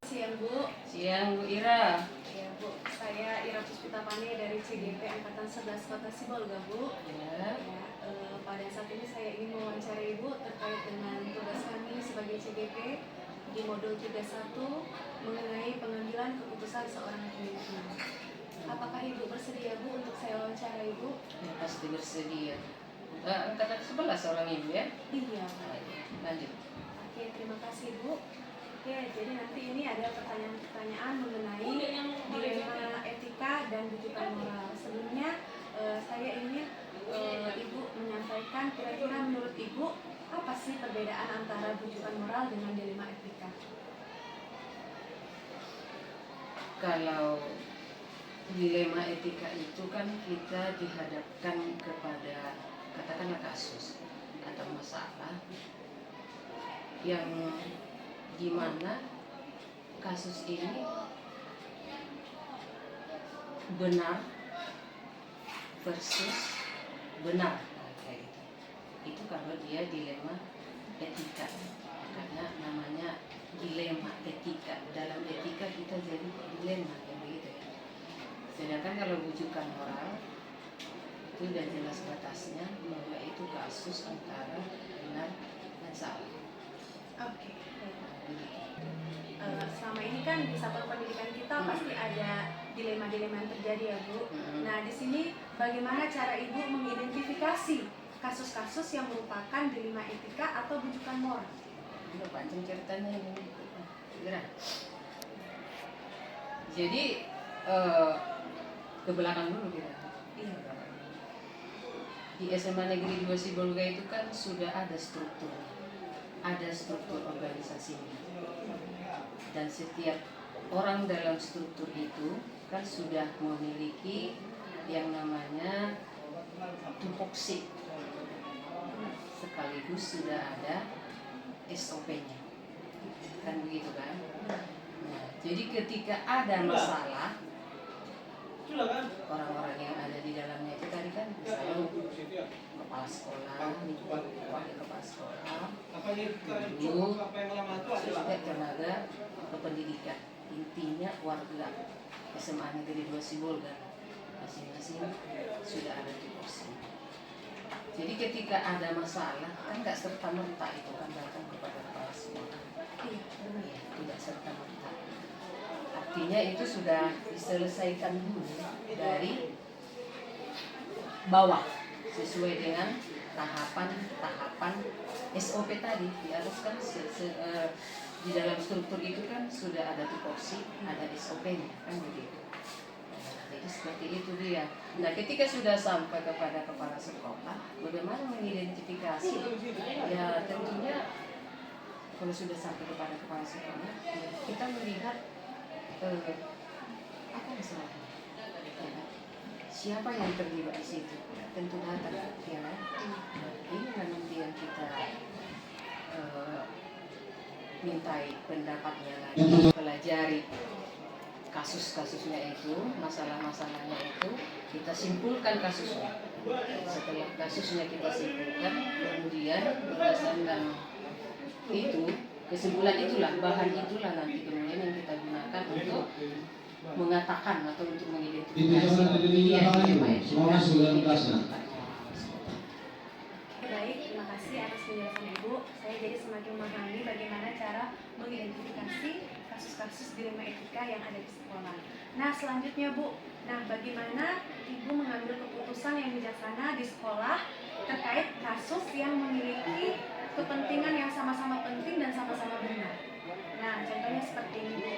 Siang Bu. Siang Bu Ira. Ya Bu, saya Ira Puspitapani dari CGP Angkatan 11 Kota Sibolga Bu. Ya. Pada saat ini saya ingin mewawancarai Ibu terkait dengan tugas kami sebagai CGP di modul 31 mengenai pengambilan keputusan seorang pemimpin. Apakah Ibu bersedia Bu untuk saya wawancarai Bu? Ya, pasti bersedia. Angkatan 11 orang Ibu ya? Iya. Lanjut. Oke, terima kasih Bu. Oke, jadi nanti ini ada pertanyaan-pertanyaan mengenai dilema etika dan rujukan moral. Sebelumnya saya ingin Ibu menyampaikan kira-kira menurut Ibu apa sih perbedaan antara rujukan moral dengan dilema etika? Kalau dilema etika itu kan kita dihadapkan kepada katakanlah kasus atau masalah yang dimana kasus ini benar versus benar, kayak gitu. Itu kalau dia dilema etika, karena namanya dilema etika. Dalam etika kita jadi dilema kayak begitu ya. Sedangkan kalau rujukan moral itu sudah jelas batasnya bahwa itu kasus antara benar dan salah. Oke. Selama ini kan di satuan pendidikan kita pasti ada dilema-dilema yang terjadi ya Bu. Nah di sini bagaimana cara Ibu mengidentifikasi kasus-kasus yang merupakan dilema etika atau rujukan moral? Udah panjang ceritanya ini. Segera. Jadi ke belakang dulu kita. Iya. Di SMA Negeri 2 Sibolga itu kan sudah ada struktur organisasinya. Dan setiap orang dalam struktur itu kan sudah memiliki yang namanya tupoksi, sekaligus sudah ada SOP-nya, kan begitu kan? Nah, jadi ketika ada masalah, orang-orang yang ada di dalamnya itu tadi kan misalnya kepala sekolah, wakil kepala sekolah, guru, juga tenaga pendidikan. Intinya warga SMA Negeri 2 Sibolga masing-masing sudah ada tupoksi. Jadi ketika ada masalah kan nggak serta merta itu kan datang kepada kepala sekolah. Iya, tidak serta merta. Artinya itu sudah diselesaikan dulu dari bawah sesuai dengan tahapan SOP tadi. Diharuskan di dalam struktur itu kan sudah ada tupoksi, ada SOP-nya kan begitu. Jadi seperti itu dia. Nah ketika sudah sampai kepada kepala sekolah, bagaimana mengidentifikasi? Ya tentunya kalau sudah sampai kepada kepala sekolah, kita melihat apa masalahnya? Ya, siapa yang terlibat di situ? Tentu data, ya kan? Ini nanti yang kita mintai pendapatnya lagi, pelajari kasus-kasusnya itu, masalah-masalahnya itu, kita simpulkan kasusnya. Setelah kasusnya kita simpulkan, kemudian berdasarkan itu, kesimpulan itulah, bahan itulah nanti kemudian yang kita gunakan untuk mengatakan atau untuk mengidentifikasi Baik, terima kasih atas penjelasan Ibu. Saya jadi semakin memahami bagaimana cara mengidentifikasi kasus-kasus dilema etika yang ada di sekolah. Nah, selanjutnya Bu, bagaimana Ibu mengambil keputusan yang bijaksana di sekolah terkait kasus yang memiliki kepentingan yang sama-sama penting dan sama-sama benar? Nah, contohnya seperti ini.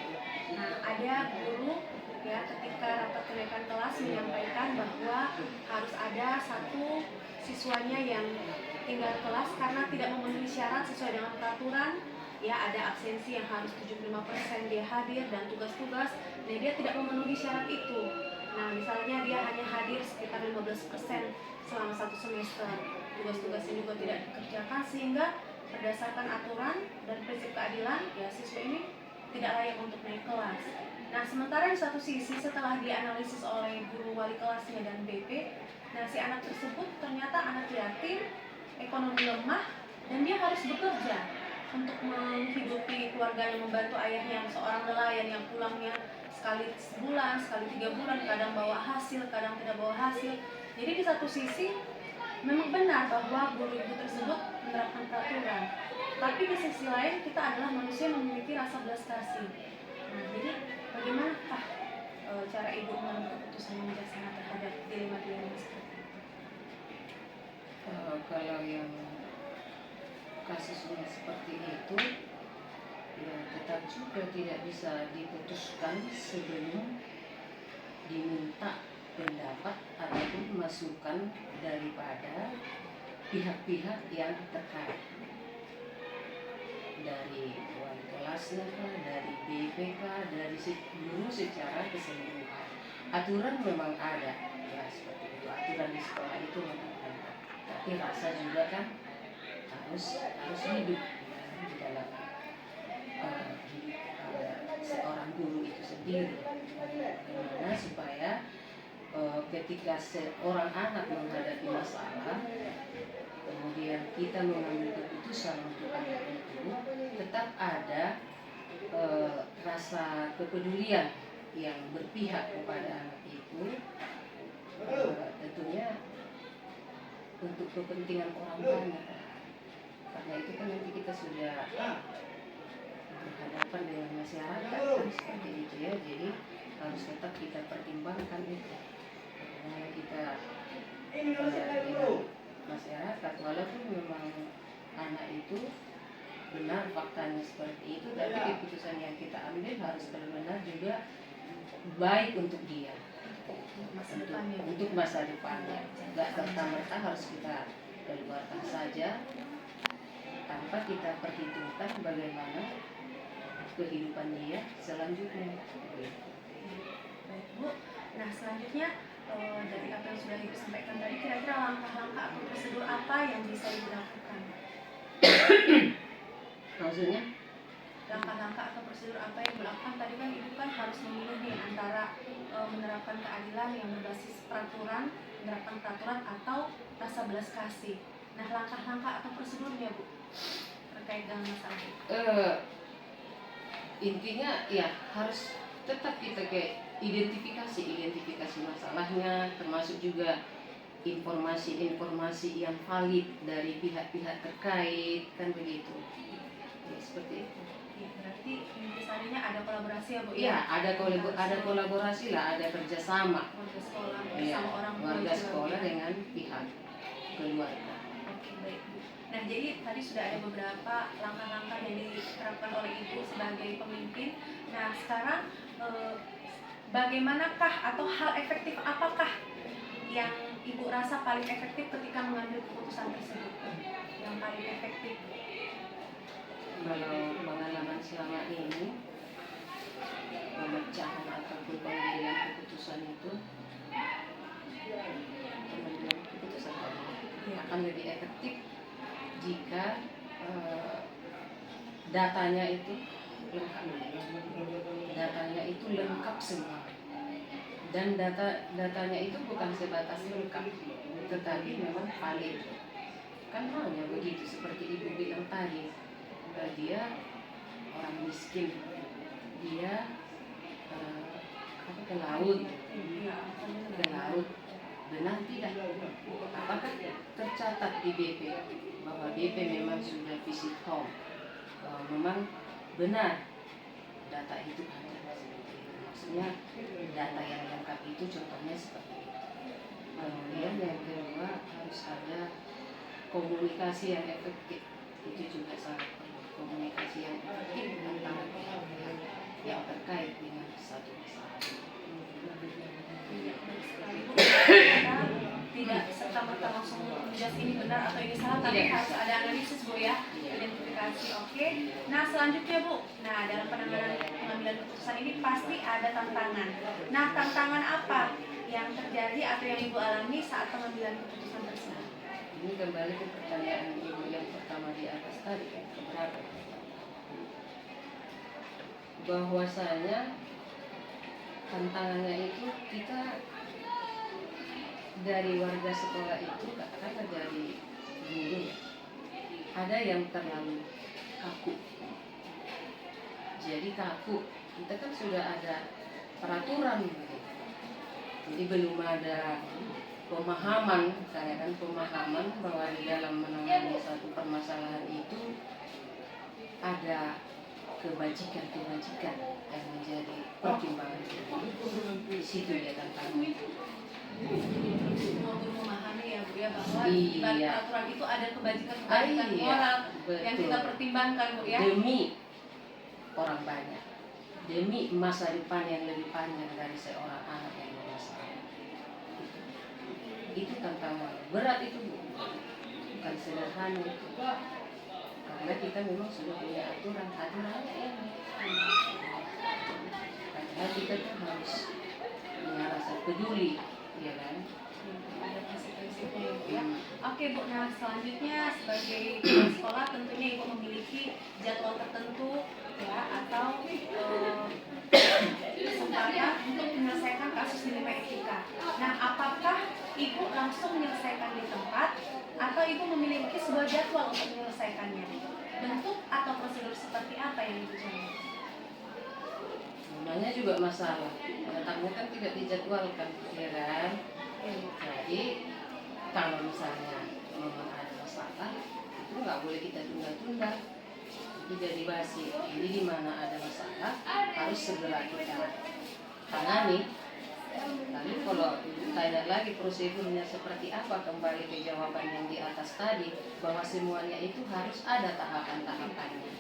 Nah, ada guru ya ketika rapat kenaikan kelas menyampaikan bahwa harus ada satu siswanya yang tinggal kelas karena tidak memenuhi syarat sesuai dengan peraturan. Ya, ada absensi yang harus 75% dia hadir dan tugas-tugas, nah dia tidak memenuhi syarat itu. Nah, misalnya dia hanya hadir sekitar 15% selama satu semester. Tugas-tugasnya juga tidak dikerjakan sehingga berdasarkan aturan dan prinsip keadilan, ya siswa ini tidak layak untuk naik kelas. Nah, sementara di satu sisi setelah dianalisis oleh guru wali kelasnya dan BP, nah si anak tersebut ternyata anak yatim, ekonomi lemah, dan dia harus bekerja untuk menghidupi keluarganya, membantu ayahnya yang seorang nelayan yang pulangnya sekali sebulan, sekali 3 bulan, kadang bawa hasil, kadang tidak bawa hasil. Jadi di satu sisi memang benar bahwa guru ibu tersebut menerapkan peraturan, tapi di sisi lain kita adalah manusia yang memiliki rasa belas kasih. Nah, jadi bagaimanakah cara ibu mengambil keputusan yang bijaksana terhadap dilema-dilema seperti itu? Kalau yang kasusnya seperti itu, ya tetap juga tidak bisa diputuskan sebelum diminta pendapat ataupun masukan daripada pihak-pihak yang terkait, dari wali kelasnya kah, dari BPK, dari guru secara keseluruhan. Aturan memang ada, ya seperti itu. Aturan di sekolah itu memang ada, tapi rasa juga kan harus hidup ya, di dalam seorang guru itu sendiri. Bagaimana supaya ketika seorang anak menghadapi masalah, kemudian kita mengambil keputusan untuk anak itu, tetap ada rasa kepedulian yang berpihak kepada anak itu, tentunya untuk kepentingan orang banyak. Karena itu kan nanti kita sudah berhadapan dengan masyarakat kan seperti itu ya, jadi harus tetap kita pertimbangkan itu. Karena kita dengan masyarakat, walaupun memang anak itu benar faktanya seperti itu, tapi keputusan yang kita ambil harus benar-benar juga baik untuk dia, untuk masa depannya. Gak serta-merta harus kita keluarkan saja tanpa kita perhitungkan bagaimana kehidupan dia selanjutnya. Baik Bu, nah selanjutnya dari apa yang sudah Ibu sampaikan tadi, kira-kira langkah-langkah atau prosedur apa yang bisa Ibu lakukan? Maksudnya? Langkah-langkah atau prosedur apa yang Ibu lakukan? Tadi kan Ibu kan harus memilih nih antara menerapkan keadilan yang berbasis peraturan, menerapkan peraturan atau rasa belas kasih. Nah, langkah-langkah atau prosedurnya Bu terkait dengan masalah itu? Intinya ya harus tetap kita kayak identifikasi masalahnya, termasuk juga informasi yang valid dari pihak-pihak terkait, kan begitu ya, seperti itu ya. Berarti intinya ada kolaborasi ya Bu ya, ada kolaborasi lah, ada kerjasama warga sekolah bersama ya, orang tua warga sekolah juga dengan pihak keluarga. Oke, baik Bu. Nah, jadi tadi sudah ada beberapa langkah-langkah yang diterapkan oleh Ibu sebagai pemimpin. Nah, sekarang bagaimanakah atau hal efektif apakah yang Ibu rasa paling efektif ketika mengambil keputusan tersebut? Yang paling efektif? Kalau pengalaman selama ini, pemecahan ataupun pengambilan keputusan itu, akan lebih efektif jika datanya itu lengkap semua, dan datanya itu bukan sebatas lengkap tetapi memang valid. Kan hanya begitu, seperti Ibu bilang tadi, dia orang miskin, dia ke laut, benar tidak? Apakah tercatat di BP bahwa BP memang sudah visit home, bahwa memang benar data itu ada? Maksudnya data yang lengkap itu contohnya seperti itu. Kemudian yang kedua, harus ada komunikasi yang efektif, itu juga sangat penting. komunikasi yang efektif antara pihak-pihak yang terkait dengan satu masalah. Iya, benar sekali, Bu. Kita tidak serta-merta langsung menjudge ini benar atau ini salah, tapi Tidak harus bisa. ada analisis, Bu, ya. Iya. Identifikasi, oke. Nah, selanjutnya, Bu. Nah, dalam penanganan pengambilan keputusan ini pasti ada tantangan. Nah, tantangan apa yang terjadi atau yang Ibu alami saat pengambilan keputusan tersebut? Ini kembali ke pertanyaan ibu yang pertama di atas tadi, keberatan. Bahwasanya tantangannya itu kita dari warga sekolah itu karena dari guru ya, ada yang terlalu kaku. Jadi kaku, kita kan sudah ada peraturan gitu. Jadi belum ada pemahaman, saya kan pemahaman bahwa di dalam menangani satu permasalahan itu ada kebajikan-kebajikan yang menjadi pertimbangan. Di situ ya tantangan. Semua guru memahami ya, Bu, ya, bahwa Iya. di balik peraturan itu ada kebajikan-kebajikan Iya, moral betul. yang kita pertimbangkan, Bu, ya. Demi orang banyak, demi masa depan yang lebih panjang dari seorang anak yang bermasalah. Itu tantangan berat itu, Bu. Bukan sederhana itu. Karena kita memang sudah punya aturannya ya. Padahal kita kan harus punya rasa peduli, ya kan? Ada konsekuensinya ya, Bu, ya. Oke, Bu. Nah, selanjutnya sebagai kepala sekolah tentunya Ibu memiliki jadwal tertentu ya, atau kesempatan untuk menyelesaikan kasus dilemma etika. Nah, apakah Ibu langsung menyelesaikan di tempat atau Ibu memiliki sebuah jadwal untuk menyelesaikannya? Bentuk atau prosedur seperti apa yang Ibu jalankan? Namanya juga masalah. Datangnya kan tidak dijadwalkan, ya kan? Jadi kalau misalnya memang ada masalah, itu nggak boleh kita tunda-tunda. Itu jadi basi. Jadi di mana ada masalah harus segera kita tangani. Lalu kalau tanya lagi prosedurnya seperti apa, kembali ke jawaban yang di atas tadi, bahwa semuanya itu harus ada tahapan-tahapannya.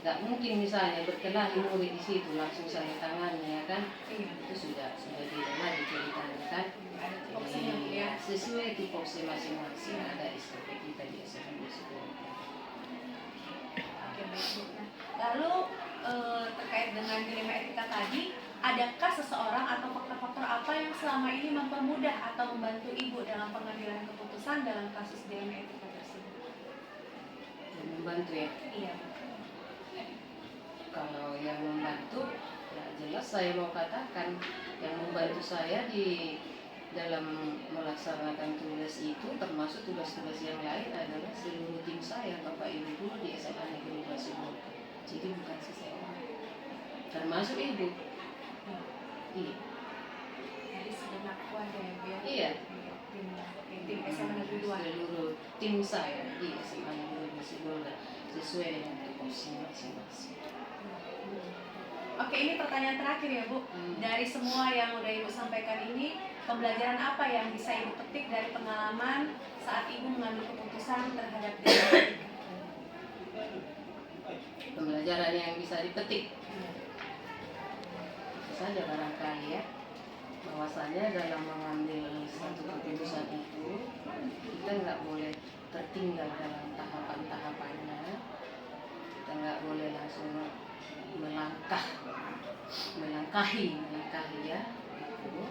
Gak mungkin misalnya berkelahi murid di situ langsung saya tangani, ya kan? Itu sudah tidak lagi ceritanya kan? Ada tupoksinya, Bu, ya. Sesuai tupoksi masing-masing, ada SOP kita di SMP sekolah. Oke, baik, Bu. Nah, lalu terkait dengan dilema etika tadi, adakah seseorang atau faktor-faktor apa yang selama ini mempermudah atau membantu Ibu dalam pengambilan keputusan dalam kasus dilema etika tersebut? Yang membantu ya. Iya. Kalau yang membantu, ya jelas saya mau katakan yang membantu saya di dalam melaksanakan tugas itu, termasuk tugas-tugas yang lain adalah seluruh tim saya, Bapak Ibu guru di SMA Negeri Basibul. Jadi bukan seseorang, termasuk Ibu. Iya. Jadi segenap keluarga ya, Bu, ya. Iya. Tim SMA Negeri 2. Seluruh tim saya di SMA Negeri Basibul sesuai dengan tupoksi masing-masing. Oke, ini pertanyaan terakhir ya, Bu. Dari semua yang udah Ibu sampaikan ini, pembelajaran apa yang bisa Ibu petik dari pengalaman saat Ibu mengambil keputusan terhadap dilema etika? Pembelajaran yang bisa dipetik saja barangkali ya, bahwasanya dalam mengambil satu keputusan itu kita nggak boleh tertinggal dalam tahapan-tahapannya. Kita nggak boleh langsung melangkahi ya, itu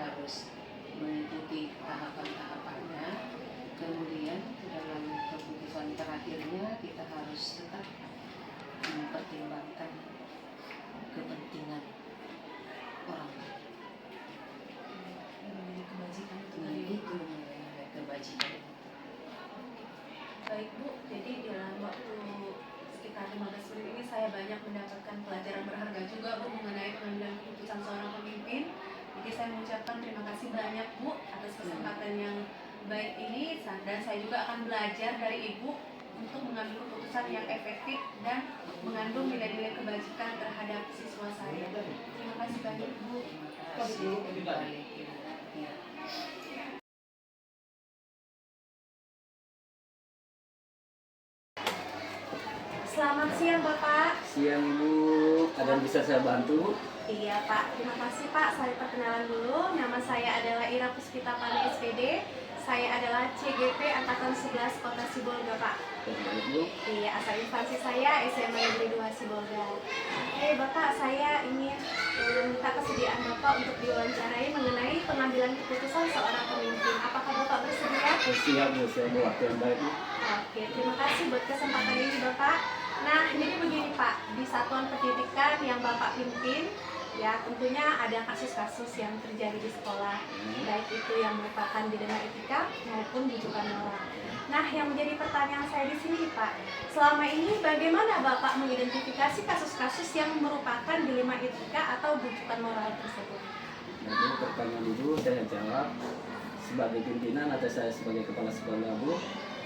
harus mengikuti tahapan-tahapannya. Kemudian dalam keputusan terakhirnya kita harus tetap mempertimbangkan kepentingan orang lain. Kebajikan itu Nah, tadi. itu kebajikan. Baik, Bu, jadi dalam waktu sekitar 15 menit ini saya banyak mendapatkan pelajaran berharga juga, Bu, mengenai pengambilan keputusan seorang pemimpin. Jadi saya mengucapkan terima kasih banyak, Bu, atas kesempatan yang baik ini, dan saya juga akan belajar dari Ibu untuk mengambil keputusan yang efektif dan mengandung nilai-nilai kebajikan terhadap siswa saya. Terima kasih banyak, Bu. Terima kasih kembali. Ya. Selamat siang Bapak. Siang Ibu, ada yang bisa saya bantu? Iya Pak, terima kasih Pak. Saya perkenalan dulu. Nama saya adalah Ira Puspita Pani SPD. Saya adalah CGP Angkatan 11 Kota Sibolga Pak. Baik Bu. Iya, asal instansi saya SMA Negeri 2 Sibolga. Oke Bapak, saya ingin meminta kesediaan Bapak untuk diwawancarai mengenai pengambilan keputusan seorang pemimpin. Apakah Bapak bersedia? Siap Bu, siap Bu. Waktu yang baik Bu. Oke, terima kasih buat kesempatan ini Bapak. Nah, jadi begini Pak, di satuan pendidikan yang Bapak pimpin, ya tentunya ada kasus-kasus yang terjadi di sekolah, baik itu yang merupakan dilema etika maupun rujukan moral. Nah, yang menjadi pertanyaan saya di sini Pak, selama ini bagaimana Bapak mengidentifikasi kasus-kasus yang merupakan dilema etika atau rujukan moral tersebut? Nah Bu, pertanyaan itu saya jawab sebagai pimpinan atau saya sebagai kepala sekolah Bu.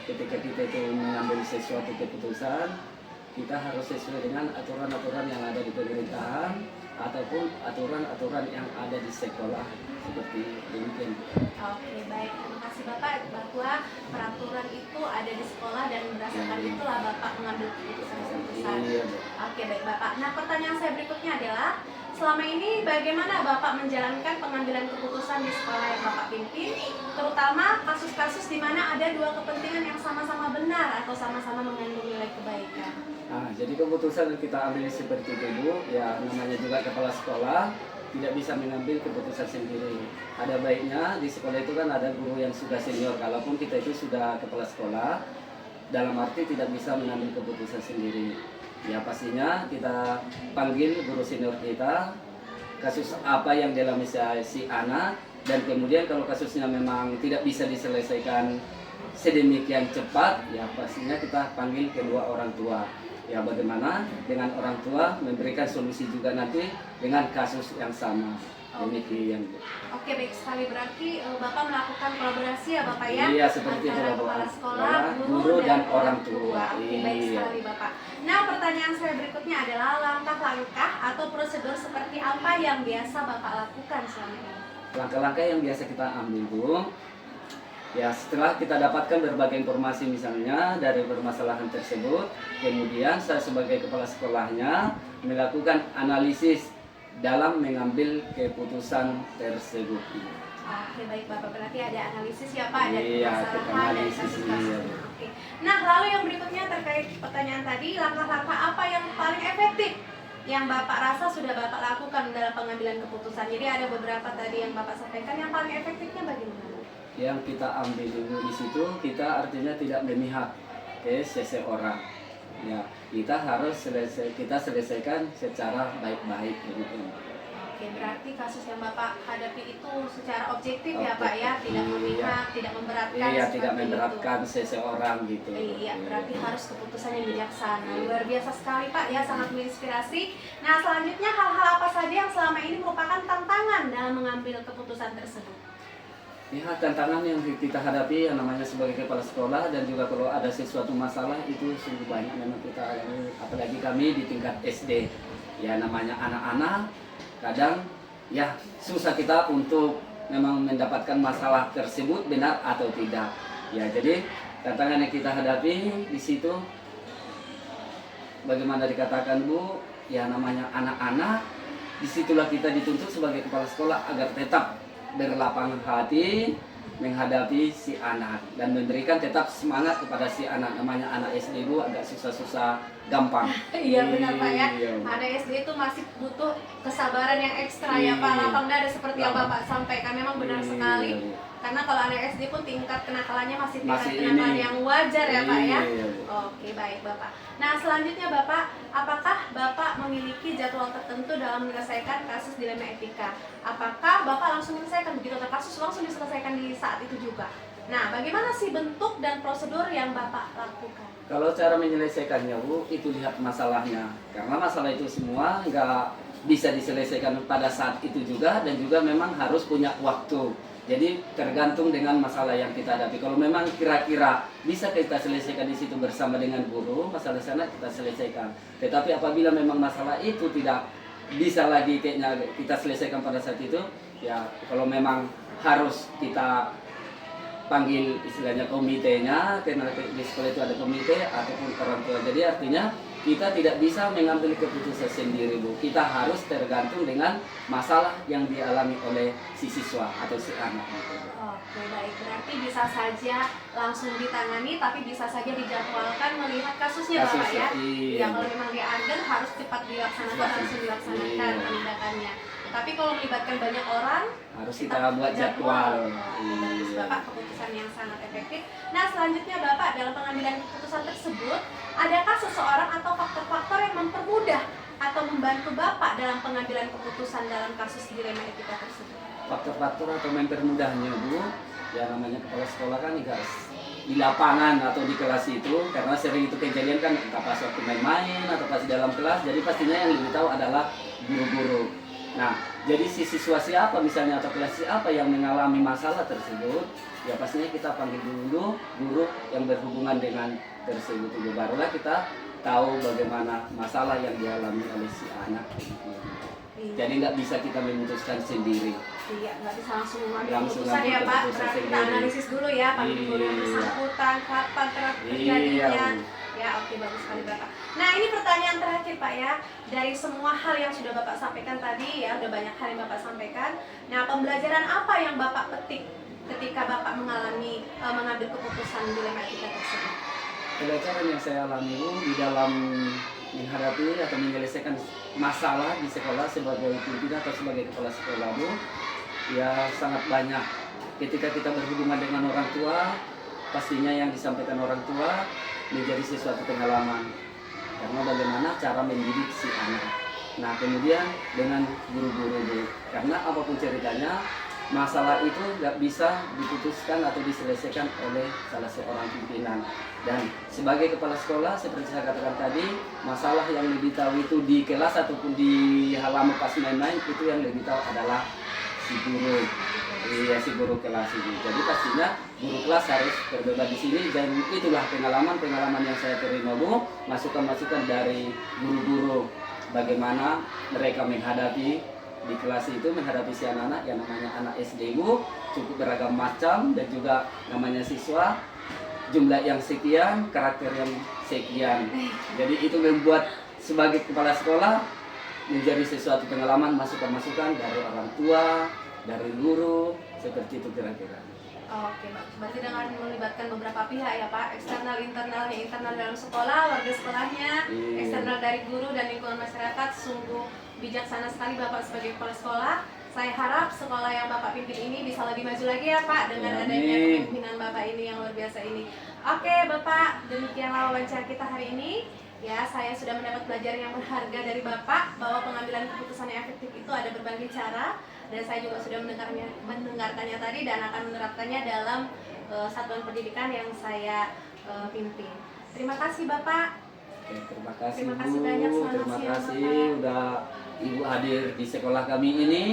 Ketika kita itu mengambil sesuatu keputusan, kita harus sesuai dengan aturan-aturan yang ada di pemerintahan ataupun aturan-aturan yang ada di sekolah seperti demikian. Oke, baik. Terima kasih Bapak bahwa peraturan itu ada di sekolah dan berdasarkan itulah Bapak mengambil keputusan-keputusan. Iya Bu. Oke, baik Bapak. Nah, pertanyaan saya berikutnya adalah selama ini bagaimana Bapak menjalankan pengambilan keputusan di sekolah yang Bapak pimpin, terutama kasus-kasus di mana ada dua kepentingan yang sama-sama benar atau sama-sama mengandung nilai kebaikan? Nah, jadi keputusan yang kita ambil seperti itu Bu, ya namanya juga kepala sekolah tidak bisa mengambil keputusan sendiri. Ada baiknya di sekolah itu kan ada guru yang sudah senior, kalaupun kita itu sudah kepala sekolah, dalam arti tidak bisa mengambil keputusan sendiri. Ya pastinya kita panggil guru senior kita, kasus apa yang dialami si anak, dan kemudian kalau kasusnya memang tidak bisa diselesaikan sedemikian cepat, ya pastinya kita panggil kedua orang tua. Ya bagaimana dengan orang tua memberikan solusi juga nanti dengan kasus yang sama. Demikian. Oke, baik sekali, berarti Bapak melakukan kolaborasi ya Bapak ya, Iya, seperti itu, antara Bapak. kepala sekolah, Guru dan orang tua. Oke, baik Iya. sekali Bapak. Nah, pertanyaan saya berikutnya adalah langkah-langkah atau prosedur seperti apa yang biasa Bapak lakukan selama ini? Langkah-langkah yang biasa kita ambil Bu, ya setelah kita dapatkan berbagai informasi misalnya dari permasalahan tersebut, kemudian saya sebagai kepala sekolahnya melakukan analisis dalam mengambil keputusan tersebut. Oke, baik Bapak, berarti ada analisis ya Pak dari Iya, kita permasalahan dan analisis, kasus-kasusnya. iya. Oke. Nah, lalu yang berikutnya terkait pertanyaan tadi, langkah-langkah apa yang paling efektif yang Bapak rasa sudah Bapak lakukan dalam pengambilan keputusan? Jadi ada beberapa tadi yang Bapak sampaikan, yang paling efektifnya bagaimana? Yang kita ambil dulu di situ, kita artinya tidak memihak ke seseorang. Ya, kita harus selesaikan secara baik-baik. Oke, berarti kasus yang Bapak hadapi itu secara objektif ya Pak ya, Objektif, tidak iya. memihak, tidak memberatkan. Iya, tidak seperti memberatkan itu. seseorang gitu. Iya, berarti harus keputusan yang bijaksana. Luar biasa sekali Pak ya, sangat menginspirasi. Nah, selanjutnya hal-hal apa saja yang selama ini merupakan tantangan dalam mengambil keputusan tersebut? Ya, tantangan yang kita hadapi yang namanya sebagai kepala sekolah dan juga kalau ada sesuatu masalah itu sungguh banyak memang kita alami, apalagi kami di tingkat SD. Ya namanya anak-anak, kadang ya susah kita untuk memang mendapatkan masalah tersebut benar atau tidak. Ya jadi tantangan yang kita hadapi di situ bagaimana dikatakan Bu, ya namanya anak-anak, disitulah kita dituntut sebagai kepala sekolah agar tetap berlapang hati menghadapi si anak dan memberikan tetap semangat kepada si anak. Namanya anak SD Bu agak susah-susah gampang. Iya benar Pak ya, Iya. anak SD itu masih butuh kesabaran yang ekstra ya Pak, Iya. lapang dada seperti yang Lapang. Bapak sampaikan, memang benar Iya, sekali. Bu. Karena kalau anak SD pun tingkat kenakalannya masih tingkat Masih kenakalan ini. yang wajar ya Pak ya. Iya. Oke, baik Bapak. Nah, selanjutnya Bapak, apakah Bapak memiliki jadwal tertentu dalam menyelesaikan kasus dilema etika? Apakah Bapak langsung menyelesaikan begitu atau kasus langsung diselesaikan di saat itu juga? Nah, bagaimana sih bentuk dan prosedur yang Bapak lakukan? Kalau cara menyelesaikannya Bu, itu lihat masalahnya. Karena masalah itu semua nggak bisa diselesaikan pada saat itu juga dan juga memang harus punya waktu. Jadi tergantung dengan masalah yang kita hadapi. Kalau memang kira-kira bisa kita selesaikan di situ bersama dengan guru, masalah sana kita selesaikan. Tetapi apabila memang masalah itu tidak bisa lagi kayaknya kita selesaikan pada saat itu, ya kalau memang harus kita panggil istilahnya komitenya, karena di sekolah itu ada komite ataupun orang tua. Jadi artinya kita tidak bisa mengambil keputusan sendiri, Bu. Kita harus tergantung dengan masalah yang dialami oleh si siswa atau si anak. Oke, baik. Berarti bisa saja langsung ditangani, tapi bisa saja dijadwalkan melihat kasusnya, Bapak ya. Iya. Yang kalau memang diambil harus cepat dilaksanakan, harus dilaksanakan tindakannya. Tapi kalau melibatkan banyak orang, harus kita buat jadwal. Bagus, Bapak, keputusan yang sangat efektif. Nah, selanjutnya Bapak, dalam pengambilan keputusan tersebut, adakah seseorang atau faktor-faktor yang mempermudah atau membantu Bapak dalam pengambilan keputusan dalam kasus dilema etika tersebut? Faktor-faktor atau mempermudahnya, Bu, ya namanya kepala sekolah kan juga di lapangan atau di kelas itu, karena sering itu kejadian kan entah pas waktu main-main atau pas di dalam kelas, jadi pastinya yang lebih tahu adalah guru-guru. Nah, jadi si siswa siapa misalnya atau kelas siapa yang mengalami masalah tersebut, ya pastinya kita panggil dulu guru yang berhubungan dengan tersebut dulu, barulah kita tahu bagaimana masalah yang dialami oleh si anak. Jadi nggak bisa kita memutuskan sendiri. Iya, nggak bisa langsung mengambil Langsung keputusan ya ngambil Pak. keputusan Berarti kita sendiri. analisis dulu ya, panggil guru yang bersangkutan, kapan terjadinya. Ya, oke, bagus sekali Bapak. Nah, ini pertanyaan terakhir Pak ya. Dari semua hal yang sudah Bapak sampaikan tadi ya, udah banyak hal yang Bapak sampaikan. Nah, pembelajaran apa yang Bapak petik ketika Bapak mengambil keputusan dilema etika tersebut? Pelajaran yang saya alami, Bu, di dalam menghadapi atau menyelesaikan masalah di sekolah sebagai pimpinan atau sebagai kepala sekolah, Bu, ya sangat banyak. Ketika kita berhubungan dengan orang tua, pastinya yang disampaikan orang tua menjadi sesuatu pengalaman, karena bagaimana cara mendidik si anak. Nah, kemudian dengan guru-guru, Bu, karena apapun ceritanya, masalah itu nggak bisa diputuskan atau diselesaikan oleh salah seorang pimpinan. Dan sebagai kepala sekolah, seperti saya katakan tadi, masalah yang lebih tahu itu di kelas ataupun di halaman pas main-main, itu yang lebih tahu adalah si guru. Iya, si guru kelas ini. Jadi pastinya guru kelas harus berbeda di sini, dan itulah pengalaman yang saya terima, Bu, masukan-masukan dari guru-guru bagaimana mereka menghadapi di kelas itu, menghadapi si anak-anak yang namanya anak SD, Bu, cukup beragam macam, dan juga namanya siswa jumlah yang sekian, karakter yang sekian. Jadi itu membuat sebagai kepala sekolah menjadi sesuatu pengalaman, masukan-masukan dari orang tua, dari guru, seperti itu kira-kira. Oke, berarti dengan melibatkan beberapa pihak ya Pak, eksternal, internalnya, internal dalam sekolah, warga sekolahnya, eksternal dari guru dan lingkungan masyarakat, sungguh bijaksana sekali Bapak sebagai kepala sekolah. Saya harap sekolah yang Bapak pimpin ini bisa lebih maju lagi ya Pak, dengan adanya kepemimpinan Bapak ini yang luar biasa ini. Oke Bapak, demikianlah wawancara kita hari ini. Ya, saya sudah mendapat pelajaran yang berharga dari Bapak, bahwa pengambilan keputusan yang efektif itu ada berbagai cara, dan saya juga sudah mendengarkannya tadi dan akan menerapkannya dalam satuan pendidikan yang saya pimpin. Terima kasih Bapak. Oke, terima kasih, Terima kasih Bu. banyak, selamat Terima siang, kasih Bapak. udah Ibu hadir di sekolah kami ini.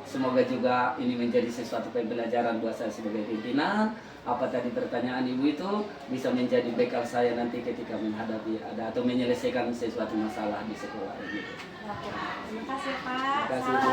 Semoga juga ini menjadi sesuatu pembelajaran buat saya sebagai pimpinan. Apa tadi pertanyaan Ibu itu bisa menjadi bekal saya nanti ketika menghadapi atau menyelesaikan sesuatu masalah di sekolah ini. Oke, terima kasih Pak. Terima kasih, Bu.